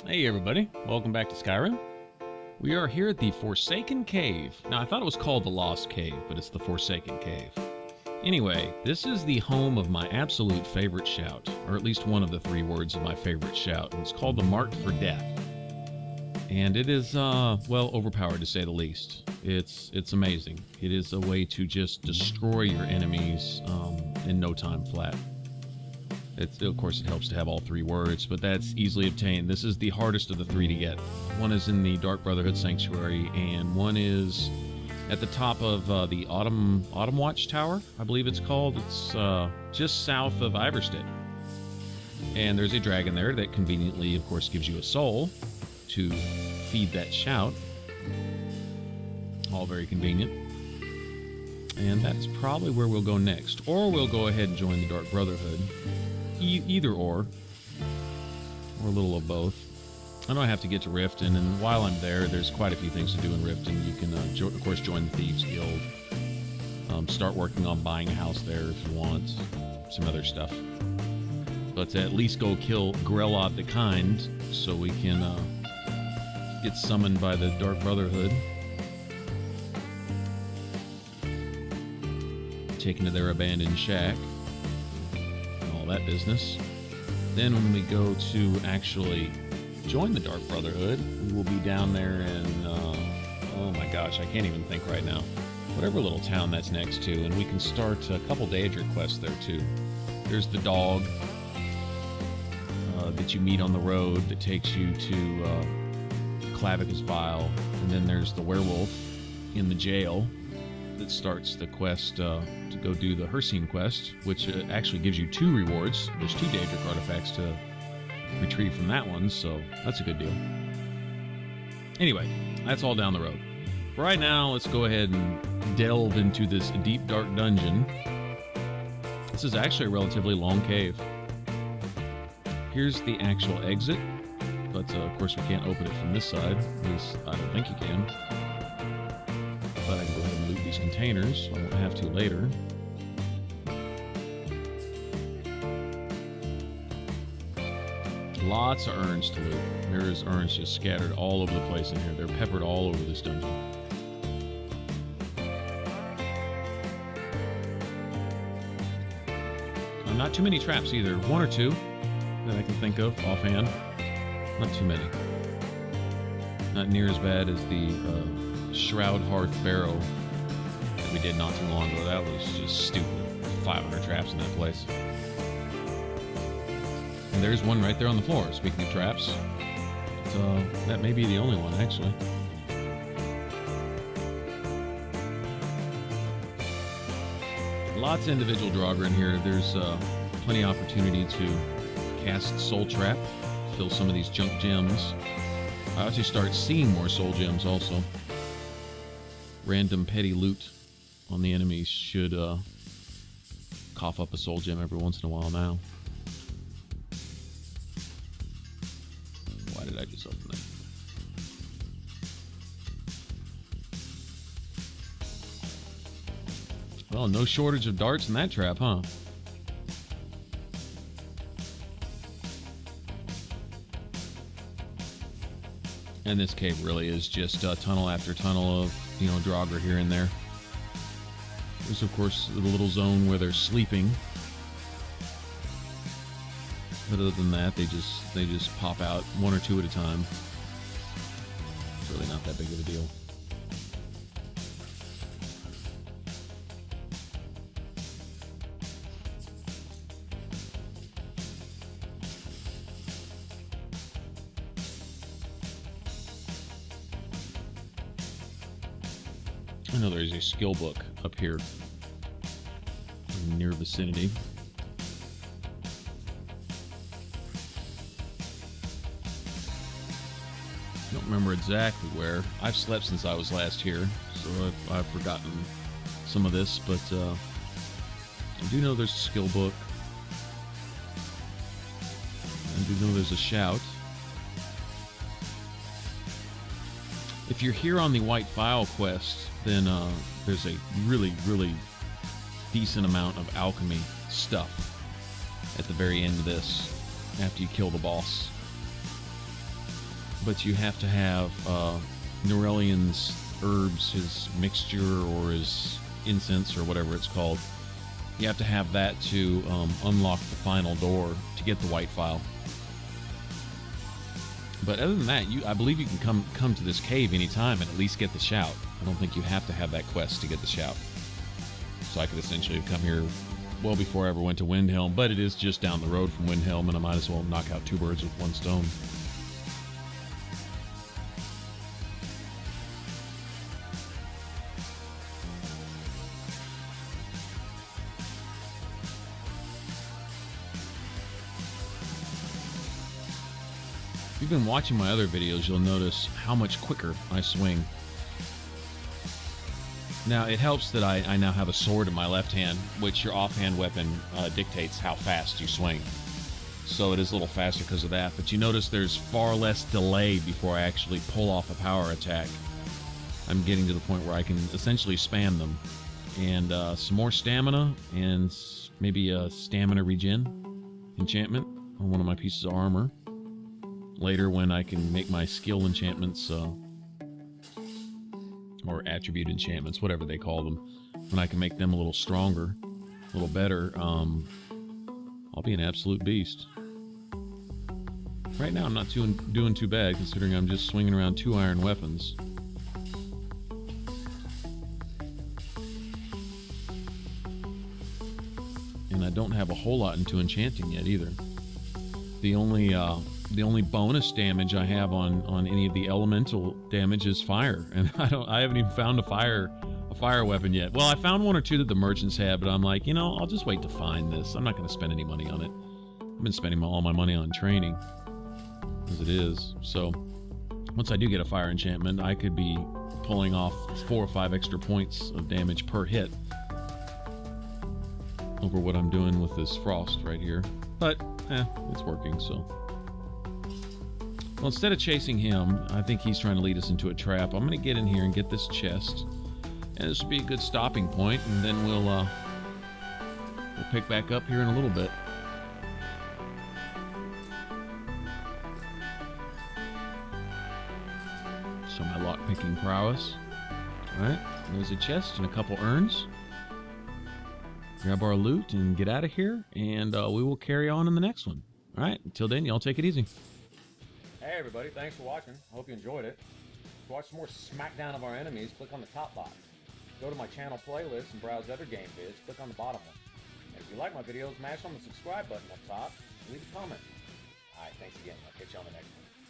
Hey everybody, welcome back to Skyrim. We are here at the Forsaken Cave. Now I thought it was called the Lost Cave, but it's the Forsaken Cave. Anyway, this is the home of my absolute favorite shout, or at least one of the three words of my favorite shout, and it's called the Marked for Death. And it is, well, overpowered to say the least. It's amazing. It is a way to just destroy your enemies in no time flat. Of course, it helps to have all three words, but that's easily obtained. This is the hardest of the three to get. One is in the Dark Brotherhood Sanctuary, and one is at the top of the Autumn Watch Tower, I believe it's called. It's just south of Iverstead. And there's a dragon there that conveniently, of course, gives you a soul to feed that shout. All very convenient. And that's probably where we'll go next. Or we'll go ahead and join the Dark Brotherhood. Either or a little of both. I know I have to get to Riften, and while I'm there, there's quite a few things to do in Riften. You can, of course, join the Thieves Guild. Start working on buying a house there if you want. Some other stuff. But at least go kill Grelod the Kind, so we can get summoned by the Dark Brotherhood. Taken to their abandoned shack. That business. Then when we go to actually join the Dark Brotherhood, we will be down there in, oh my gosh, I can't even think right now. Whatever little town that's next to, and we can start a couple Daedric quests there too. There's the dog that you meet on the road that takes you to Clavicus Vile, and then there's the werewolf in the jail that starts the quest to go do the Hircine quest, which actually gives you 2 rewards. There's 2 Daedric artifacts to retrieve from that one, so that's a good deal. Anyway, that's all down the road. For right now, let's go ahead and delve into this deep, dark dungeon. This is actually a relatively long cave. Here's the actual exit, but of course we can't open it from this side. At least I don't think you can. But I can go ahead and loot these containers, so I won't have to later. Lots of urns to loot. There's urns just scattered all over the place in here. They're peppered all over this dungeon. Not too many traps either. 1 or 2 that I can think of offhand. Not too many. Not near as bad as the Shroud Hearth Barrow that we did not too long ago. That was just stupid. 500 traps in that place. And there's one right there on the floor, speaking of traps. So that may be the only one, actually. Lots of individual Draugr in here. There's plenty of opportunity to cast Soul Trap, fill some of these junk gems. I ought to start seeing more soul gems also. Random petty loot on the enemies should cough up a soul gem every once in a while now. Why did I just open that? Well, no shortage of darts in that trap, huh? And this cave really is just tunnel after tunnel of, Draugr here and there. There's, of course, the little zone where they're sleeping. But other than that, they just pop out 1 or 2 at a time. It's really not that big of a deal. I know there's a skill book up here in near vicinity. I don't remember exactly where. I've slept since I was last here, so I've forgotten some of this, but I do know there's a skill book. I do know there's a shout. If you're here on the White Vial quest, then there's a really, really decent amount of alchemy stuff at the very end of this, after you kill the boss. but you have to have Norelian's herbs, his mixture or his incense or whatever it's called. You have to have that to unlock the final door to get the white file. But other than that, I believe you can come to this cave anytime and at least get the shout. I don't think you have to have that quest to get the shout. So I could essentially have come here well before I ever went to Windhelm, but it is just down the road from Windhelm, and I might as well knock out two birds with one stone. If you've been watching my other videos, you'll notice how much quicker I swing. Now, it helps that I now have a sword in my left hand, which your offhand weapon dictates how fast you swing. So it is a little faster because of that, but you notice there's far less delay before I actually pull off a power attack. I'm getting to the point where I can essentially spam them. And some more stamina, and maybe a stamina regen enchantment on one of my pieces of armor. Later, when I can make my skill enchantments, or attribute enchantments, whatever they call them, when I can make them a little stronger, a little better, I'll be an absolute beast. Right now, I'm not doing too bad, considering I'm just swinging around 2 iron weapons. And I don't have a whole lot into enchanting yet, either. The only bonus damage I have on any of the elemental damage is fire, and I haven't even found a fire weapon yet. Well, I found 1 or 2 that the merchants had, but I'm like, you know, I'll just wait to find this. I'm not going to spend any money on it. I've been spending all my money on training as it is. So once I do get a fire enchantment, I could be pulling off 4 or 5 extra points of damage per hit over what I'm doing with this frost right here. But it's working, so. Well, instead of chasing him, I think he's trying to lead us into a trap. I'm going to get in here and get this chest, and this will be a good stopping point, and then we'll pick back up here in a little bit. So my lock-picking prowess. All right, there's a chest and a couple urns. Grab our loot and get out of here, and we will carry on in the next one. All right, until then, y'all take it easy. Hey everybody, thanks for watching. I hope you enjoyed it. To watch some more smackdown of our enemies, click on the top box. Go to my channel playlist and browse other game vids, click on the bottom one. And if you like my videos, mash on the subscribe button up top and leave a comment. Alright, thanks again. I'll catch you on the next one.